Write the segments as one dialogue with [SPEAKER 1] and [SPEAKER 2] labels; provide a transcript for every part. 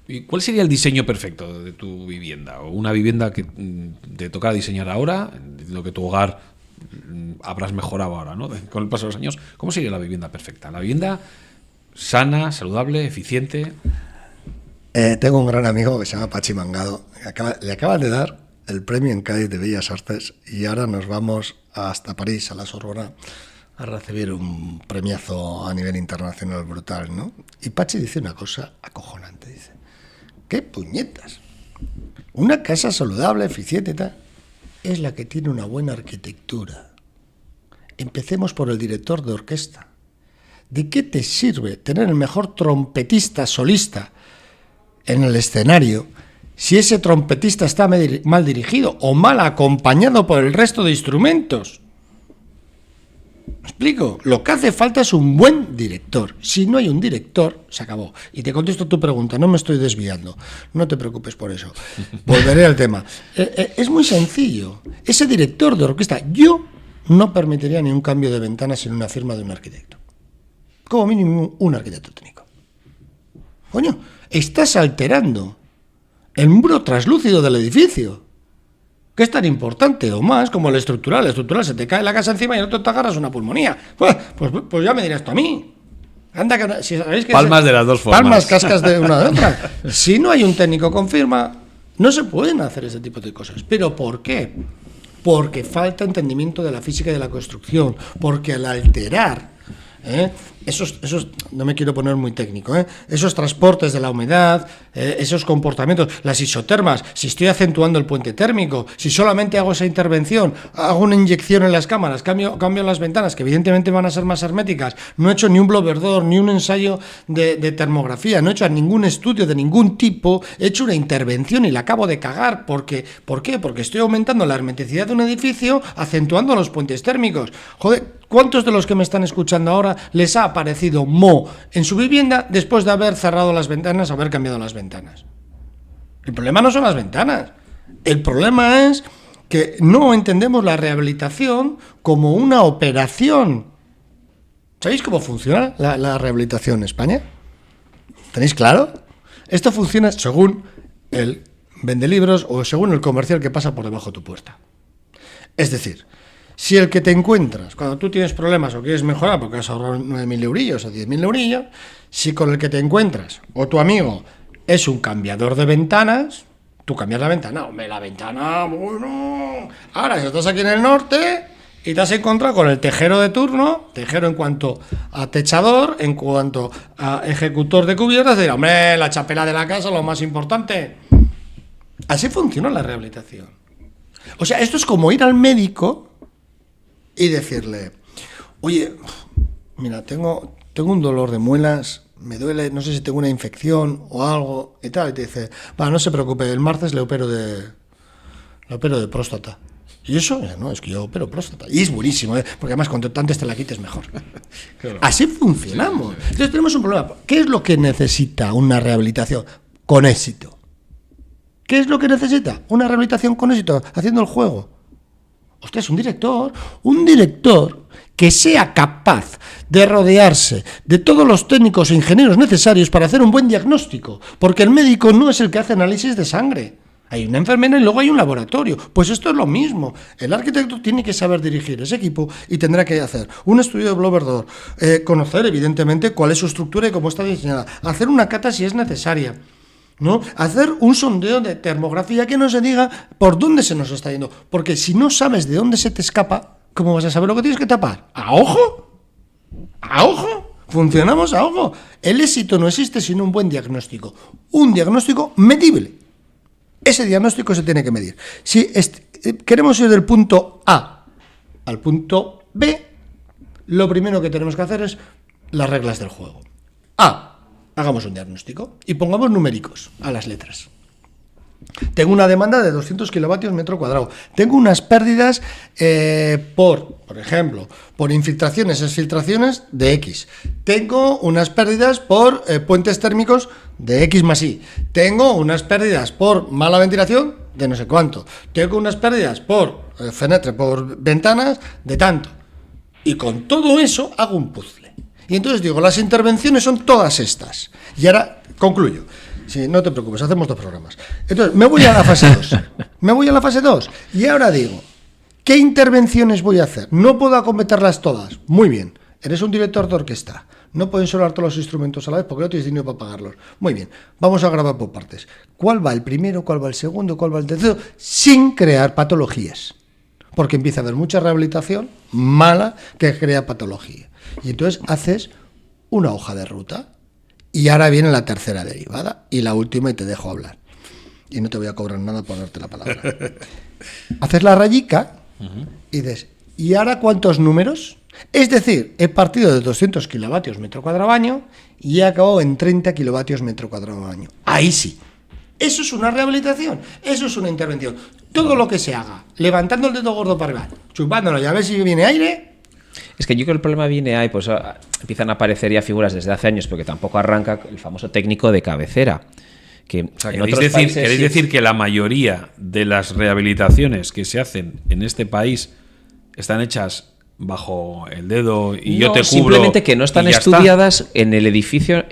[SPEAKER 1] ¿Y cuál sería el diseño perfecto de tu vivienda? O una vivienda que te toca diseñar ahora, lo que tu hogar habrás mejorado ahora, ¿no? Con el paso de los años. ¿Cómo sería la vivienda perfecta? ¿La vivienda sana, saludable, eficiente?
[SPEAKER 2] Tengo un gran amigo que se llama Pachi Mangado. Le acaban de dar el premio en Cádiz de Bellas Artes y ahora nos vamos hasta París, a la Sorbona, a recibir un premiazo a nivel internacional brutal, ¿no? Y Pachi dice una cosa acojonante, dice: ¿qué puñetas? Una casa saludable, eficiente y tal, es la que tiene una buena arquitectura. Empecemos por el director de orquesta. ¿De qué te sirve tener el mejor trompetista solista en el escenario si ese trompetista está mal dirigido o mal acompañado por el resto de instrumentos? ¿Me explico? Lo que hace falta es un buen director. Si no hay un director, se acabó. Y te contesto tu pregunta, no me estoy desviando. No te preocupes por eso. Volveré al tema. Es muy sencillo. Ese director de orquesta, yo no permitiría ni un cambio de ventana sin una firma de un arquitecto. Como mínimo un arquitecto técnico. Coño, estás alterando el muro translúcido del edificio, que es tan importante o más como el estructural. El estructural se te cae la casa encima y no te agarras una pulmonía. Pues ya me dirás tú a mí. Anda, que si sabéis que
[SPEAKER 1] palmas de las dos formas.
[SPEAKER 2] Palmas, cascas de una de otra. Si no hay un técnico con firma, no se pueden hacer ese tipo de cosas. ¿Pero por qué? Porque falta entendimiento de la física y de la construcción. Porque al alterar esos, no me quiero poner muy técnico, esos transportes de la humedad, esos comportamientos, las isotermas, si estoy acentuando el puente térmico, si solamente hago esa intervención, hago una inyección en las cámaras, cambio las ventanas, que evidentemente van a ser más herméticas, no he hecho ni un blower door, ni un ensayo de termografía, no he hecho ningún estudio de ningún tipo, he hecho una intervención y la acabo de cagar. ¿Por qué? Porque estoy aumentando la hermeticidad de un edificio, acentuando los puentes térmicos. Joder, ¿cuántos de los que me están escuchando ahora les ha aparecido moho en su vivienda después de haber cerrado las ventanas, haber cambiado las ventanas? El problema no son las ventanas. El problema es que no entendemos la rehabilitación como una operación. ¿Sabéis cómo funciona la rehabilitación en España? ¿Tenéis claro? Esto funciona según el vendelibros o según el comercial que pasa por debajo de tu puerta. Es decir, si el que te encuentras, cuando tú tienes problemas o quieres mejorar porque has ahorrado 9.000 eurillos o 10.000 eurillos, si con el que te encuentras o tu amigo es un cambiador de ventanas, tú cambias la ventana. Hombre, la ventana, bueno. Ahora, si estás aquí en el norte y te has encontrado con el tejero de turno, tejero en cuanto a techador, en cuanto a ejecutor de cubiertas, dirá, hombre, la chapela de la casa, lo más importante. Así funciona la rehabilitación. O sea, esto es como ir al médico y decirle, oye, mira, tengo un dolor de muelas, me duele, no sé si tengo una infección o algo y tal. Y te dice, va, no se preocupe, el martes le opero de próstata. Y eso, no, es que yo opero próstata. Y es buenísimo, porque además cuanto antes te la quites mejor. Claro. Así funcionamos. Entonces tenemos un problema. ¿Qué es lo que necesita una rehabilitación con éxito? ¿Qué es lo que necesita una rehabilitación con éxito? Haciendo el juego. Hostia, es un director que sea capaz de rodearse de todos los técnicos e ingenieros necesarios para hacer un buen diagnóstico, porque el médico no es el que hace análisis de sangre. Hay una enfermera y luego hay un laboratorio. Pues esto es lo mismo. El arquitecto tiene que saber dirigir ese equipo y tendrá que hacer un estudio de blower door, conocer evidentemente cuál es su estructura y cómo está diseñada, hacer una cata si es necesaria, ¿no? Hacer un sondeo de termografía que nos diga por dónde se nos está yendo, porque si no sabes de dónde se te escapa, ¿cómo vas a saber lo que tienes que tapar? ¿A ojo? ¿A ojo? Funcionamos a ojo. El éxito no existe sin un buen diagnóstico, un diagnóstico medible. Ese diagnóstico se tiene que medir. Si queremos ir del punto A al punto B, lo primero que tenemos que hacer es las reglas del juego. A, hagamos un diagnóstico y pongamos numéricos a las letras. Tengo una demanda de 200 kilovatios metro cuadrado. Tengo unas pérdidas por ejemplo, por infiltraciones, exfiltraciones de X. Tengo unas pérdidas por puentes térmicos de X más Y. Tengo unas pérdidas por mala ventilación de no sé cuánto. Tengo unas pérdidas por fenetre, por ventanas de tanto. Y con todo eso hago un puzzle. Y entonces digo, las intervenciones son todas estas. Y ahora concluyo. Sí, no te preocupes, hacemos 2 programas. Entonces, me voy a la fase 2. Me voy a la fase 2. Y ahora digo, ¿qué intervenciones voy a hacer? No puedo acometerlas todas. Muy bien. Eres un director de orquesta. No pueden sonar todos los instrumentos a la vez porque no tienes dinero para pagarlos. Muy bien. Vamos a grabar por partes. ¿Cuál va el primero? ¿Cuál va el segundo? ¿Cuál va el tercero? Sin crear patologías. Porque empieza a haber mucha rehabilitación mala que crea patología. Y entonces haces una hoja de ruta. Y ahora viene la tercera derivada y la última y te dejo hablar. Y no te voy a cobrar nada por darte la palabra. Haces la rayica y dices, ¿y ahora cuántos números? Es decir, he partido de 200 kilovatios metro cuadrado año y he acabado en 30 kilovatios metro cuadrado año. Ahí sí. Eso es una rehabilitación, eso es una intervención. Todo lo que se haga, levantando el dedo gordo para arriba, chupándolo y a ver si viene aire.
[SPEAKER 3] Es que yo creo que el problema viene ahí, pues empiezan a aparecer ya figuras desde hace años, porque tampoco arranca el famoso técnico de cabecera. Que
[SPEAKER 1] o sea, ¿queréis decir que la mayoría de las rehabilitaciones que se hacen en este país están hechas bajo el dedo y yo te cubro?
[SPEAKER 3] Simplemente que no están estudiadas en el edificio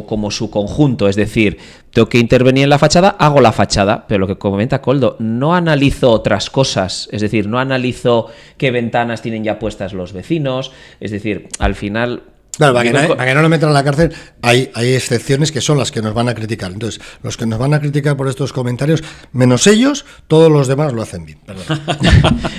[SPEAKER 3] como su conjunto. Es decir, tengo que intervenir en la fachada, hago la fachada, pero lo que comenta Koldo, no analizo otras cosas. Es decir, no analizo qué ventanas tienen ya puestas los vecinos. Es decir, al final...
[SPEAKER 2] Claro, para que no lo metan a la cárcel, hay excepciones que son las que nos van a criticar. Entonces, los que nos van a criticar por estos comentarios, menos ellos, todos los demás lo hacen bien. Perdón.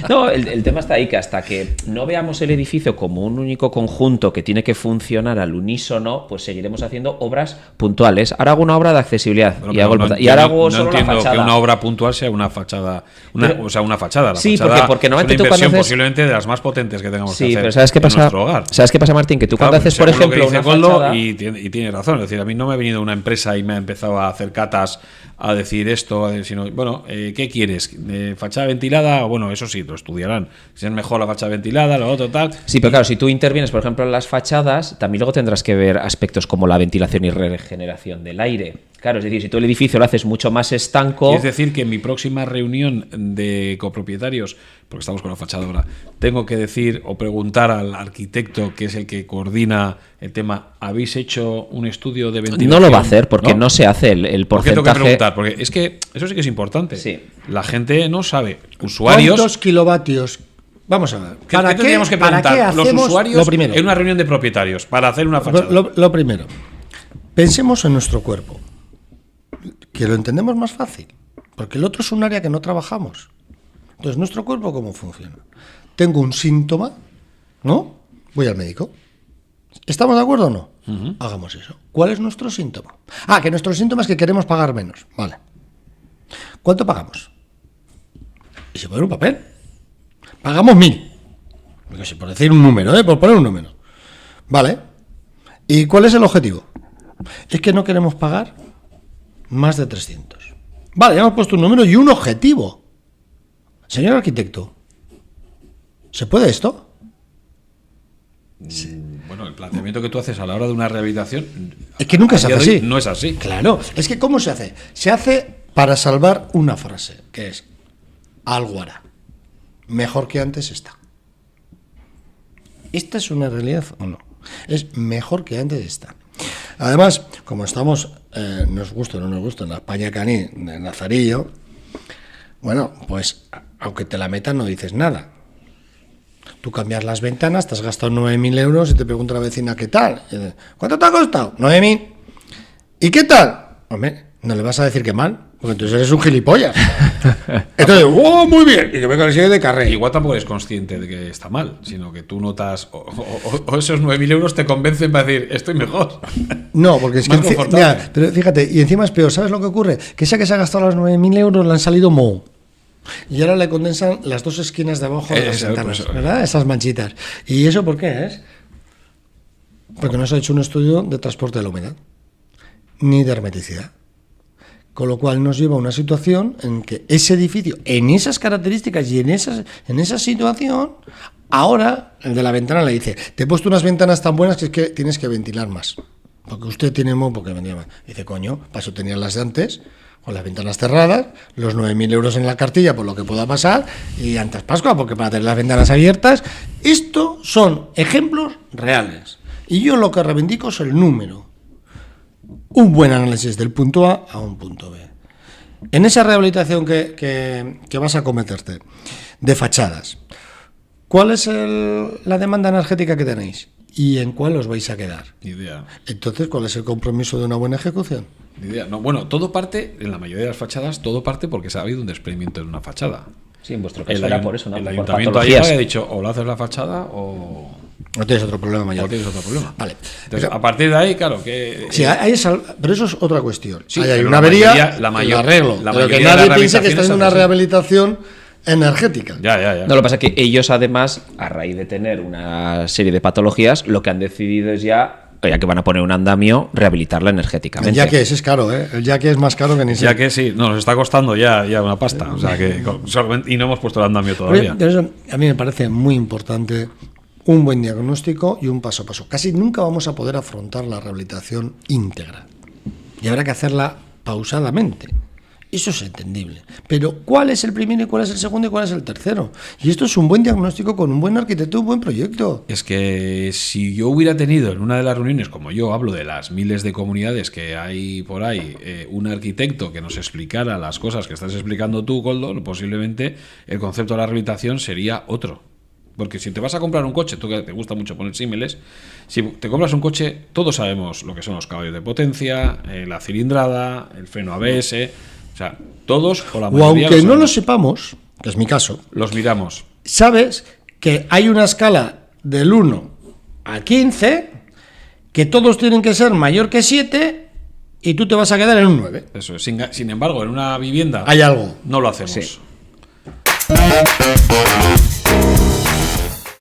[SPEAKER 3] No, el tema está ahí, que hasta que no veamos el edificio como un único conjunto que tiene que funcionar al unísono, pues seguiremos haciendo obras puntuales. Ahora hago una obra de accesibilidad y ahora hago solo la fachada.
[SPEAKER 1] Que una obra puntual sea una fachada, una fachada. La
[SPEAKER 3] sí,
[SPEAKER 1] fachada
[SPEAKER 3] porque normalmente
[SPEAKER 1] es una
[SPEAKER 3] tú cuando
[SPEAKER 1] inversión
[SPEAKER 3] haces...
[SPEAKER 1] posiblemente de las más potentes que tengamos que hacer
[SPEAKER 3] pero ¿sabes qué pasa?
[SPEAKER 1] en nuestro hogar.
[SPEAKER 3] ¿Sabes qué pasa, Martín? Que tú cuando haces, por ejemplo, una fachada...
[SPEAKER 1] Y tiene razón, es decir, a mí no me ha venido una empresa y me ha empezado a hacer catas a decir esto, sino, bueno, ¿qué quieres? ¿Fachada ventilada? Bueno, eso sí, lo estudiarán. Si es mejor la fachada ventilada, lo otro, tal.
[SPEAKER 3] Sí, pero claro, si tú intervienes, por ejemplo, en las fachadas, también luego tendrás que ver aspectos como la ventilación y regeneración del aire. Claro, es decir, si tú el edificio lo haces mucho más estanco...
[SPEAKER 1] Es decir, que en mi próxima reunión de copropietarios, porque estamos con la fachada ahora, tengo que decir o preguntar al arquitecto, que es el que coordina el tema, ¿habéis hecho un estudio de ventilación?
[SPEAKER 3] No lo va a hacer, porque no se hace el porcentaje...
[SPEAKER 1] ¿Por qué tengo que preguntar? Porque es que eso sí que es importante.
[SPEAKER 3] Sí.
[SPEAKER 1] La gente no sabe. Usuarios...
[SPEAKER 2] ¿Cuántos kilovatios? Vamos a ver.
[SPEAKER 1] ¿Qué tendríamos que preguntar los usuarios
[SPEAKER 2] lo primero,
[SPEAKER 1] en una reunión de propietarios para hacer una fachada?
[SPEAKER 2] Lo primero, pensemos en nuestro cuerpo, que lo entendemos más fácil, porque el otro es un área que no trabajamos. Entonces, ¿nuestro cuerpo cómo funciona? Tengo un síntoma, ¿no? Voy al médico. ¿Estamos de acuerdo o no? Hagamos eso. ¿Cuál es nuestro síntoma? Que nuestro síntoma es que queremos pagar menos. Vale. ¿Cuánto pagamos? Y se pone un papel. Pagamos 1.000. Por decir un número, por poner un número. Vale. ¿Y cuál es el objetivo? Es que no queremos pagar más de 300. Vale, ya hemos puesto un número y un objetivo. Señor arquitecto, ¿se puede esto?
[SPEAKER 1] Sí. Bueno, el planteamiento que tú haces a la hora de una rehabilitación...
[SPEAKER 2] Es que nunca se hace así.
[SPEAKER 1] No es así.
[SPEAKER 2] Claro, es que ¿cómo se hace? Se hace para salvar una frase, que es algo hará. Mejor que antes está. ¿Esta es una realidad o no? Es mejor que antes está. Además, como estamos, nos gusta o no nos gusta, en la España caní de Nazarillo, bueno, pues aunque te la metan no dices nada. Tú cambias las ventanas, te has gastado 9.000 euros y te pregunta la vecina ¿qué tal? ¿Cuánto te ha costado? 9.000. ¿Y qué tal? Hombre, no le vas a decir que mal, porque entonces eres un gilipollas. Entonces, ¡oh, muy bien! Y que venga el siguiente de carrera.
[SPEAKER 1] Igual tampoco eres consciente de que está mal, sino que tú notas, o esos 9.000 euros te convencen para decir, estoy mejor.
[SPEAKER 2] No, porque es que... Mira, pero fíjate, y encima es peor, ¿sabes lo que ocurre? Que esa que se ha gastado los 9.000 euros le han salido moho. Y ahora le condensan las dos esquinas de abajo de las ventanas, pues, ¿verdad? Esas manchitas. ¿Y eso por qué es? Porque no se ha hecho un estudio de transporte de la humedad, ni de hermeticidad. Con lo cual nos lleva a una situación en que ese edificio, en esas características y en esa situación, ahora el de la ventana le dice, te he puesto unas ventanas tan buenas que es que tienes que ventilar más. Porque usted tiene moho porque vendía más. Dice, coño, para eso tenían las de antes, con las ventanas cerradas, los 9.000 euros en la cartilla por lo que pueda pasar, y antes Pascua, porque para tener las ventanas abiertas. Esto son ejemplos reales. Y yo lo que reivindico es el número. un buen análisis del punto A un punto B. En esa rehabilitación que vas a cometerte de fachadas, ¿cuál es la demanda energética que tenéis? ¿Y en cuál os vais a quedar?
[SPEAKER 1] Ni idea.
[SPEAKER 2] Entonces, ¿cuál es el compromiso de una buena ejecución?
[SPEAKER 1] Ni idea. No, bueno, todo parte, en la mayoría de las fachadas, todo parte porque se ha habido un desprendimiento en una fachada.
[SPEAKER 3] Sí, en vuestro caso era por eso, ¿no?
[SPEAKER 1] El
[SPEAKER 3] Por
[SPEAKER 1] ayuntamiento ahí
[SPEAKER 3] patologías.
[SPEAKER 1] había dicho, o lo haces la fachada o
[SPEAKER 2] No tienes otro problema mayor.
[SPEAKER 1] tienes otro problema.
[SPEAKER 2] Vale.
[SPEAKER 1] Entonces, a partir de ahí, claro, que...
[SPEAKER 2] Sí, pero eso es otra cuestión.
[SPEAKER 1] Sí,
[SPEAKER 2] Ahí hay
[SPEAKER 1] pero
[SPEAKER 2] una
[SPEAKER 1] la
[SPEAKER 2] avería,
[SPEAKER 1] mayoría- la
[SPEAKER 2] el
[SPEAKER 1] mayor-
[SPEAKER 2] arreglo.
[SPEAKER 1] la
[SPEAKER 2] Pero que
[SPEAKER 1] mayoría de
[SPEAKER 2] nadie
[SPEAKER 1] las
[SPEAKER 2] piense que está haciendo una
[SPEAKER 1] rehabilitaciones
[SPEAKER 2] rehabilitación energética.
[SPEAKER 1] Ya.
[SPEAKER 3] No, lo que pasa es que ellos, además, a raíz de tener una serie de patologías, lo que han decidido es ya que van a poner un andamio, rehabilitarla energéticamente.
[SPEAKER 2] El yaque es caro, ¿eh? El yaque es más caro que ni
[SPEAKER 1] Ya que sí, no, nos está costando ya una pasta. O sea que solamente, y no hemos puesto el andamio todavía.
[SPEAKER 2] Por eso a mí me parece muy importante un buen diagnóstico y un paso a paso. Casi nunca vamos a poder afrontar la rehabilitación íntegra. Y habrá que hacerla pausadamente. Eso es entendible. Pero ¿cuál es el primero y cuál es el segundo y cuál es el tercero? Y esto es un buen diagnóstico con un buen arquitecto y un buen proyecto.
[SPEAKER 1] Es que si yo hubiera tenido en una de las reuniones, como yo hablo de las miles de comunidades que hay por ahí, un arquitecto que nos explicara las cosas que estás explicando tú, Koldo, posiblemente el concepto de la rehabilitación sería otro. Porque si te vas a comprar un coche, tú que te gusta mucho poner símiles, si te compras un coche, todos sabemos lo que son los caballos de potencia, la cilindrada, el freno ABS, o sea, todos o la
[SPEAKER 2] O
[SPEAKER 1] mayoría
[SPEAKER 2] aunque no lo
[SPEAKER 1] sabemos.
[SPEAKER 2] sepamos, que es mi caso,
[SPEAKER 1] Los miramos.
[SPEAKER 2] sabes que hay una escala del 1 a 15, que todos tienen que ser mayor que 7 y tú te vas a quedar en un 9.
[SPEAKER 1] Eso es. Sin embargo, en una vivienda
[SPEAKER 2] Hay algo.
[SPEAKER 1] no lo hacemos.
[SPEAKER 3] Sí.